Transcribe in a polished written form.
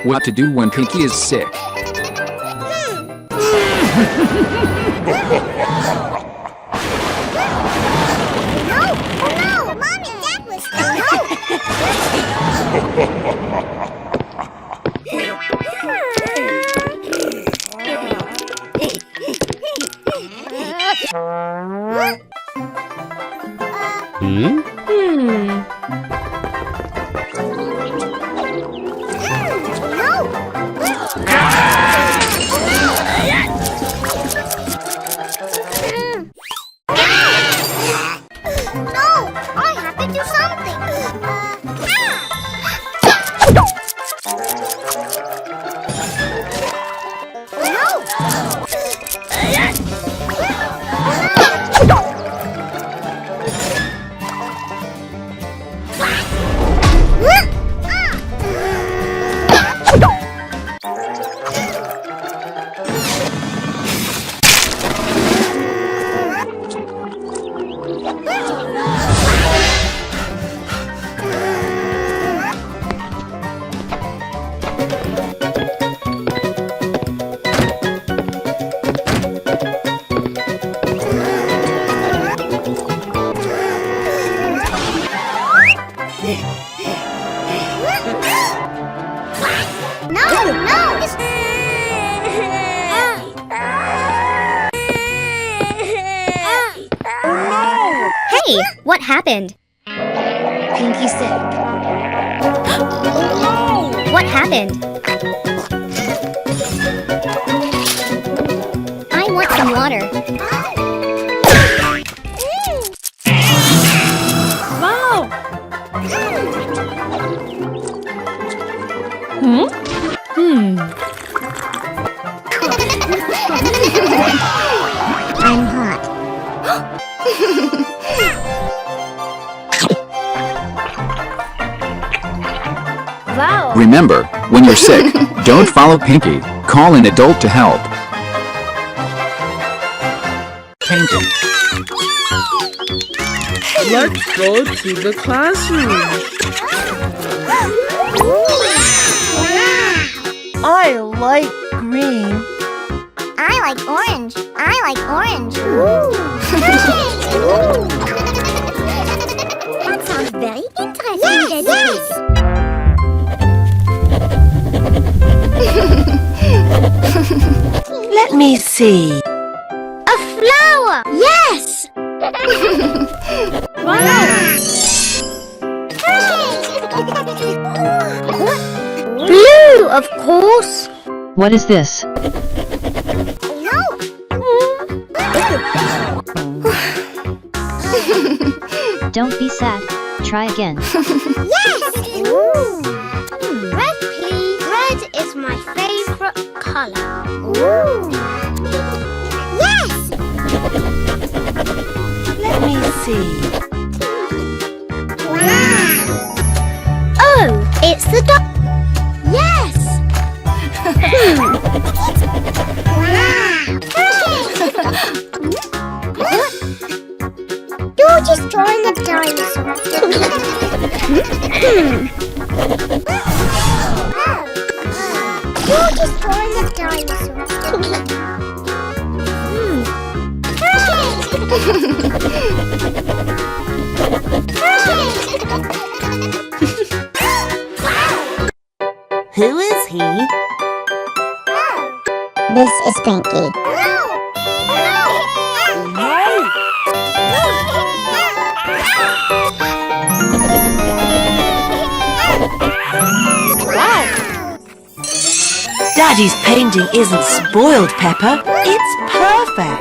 What to do when Pinky is sick? Hey, what happened? Pinky's sick. What happened? I want some water. Wow! I'm hot. Wow! Remember, when you're sick, don't follow Pinky. Call an adult to help. Pinky. Let's go to the classroom. I like green. I like orange. I like orange. That sounds very interesting, yes. Let me see. A flower! Yes! Blue, of course. What is this? Don't be sad. Try again. Yes! Red, please. Red is my favorite color. Yes! Let me see. Oh, it's the dog. Yes! You're just drawing a dinosaur. You're just drawing a dinosaur. Who is he? This is Pinky. Daddy's painting isn't spoiled, Peppa. It's perfect.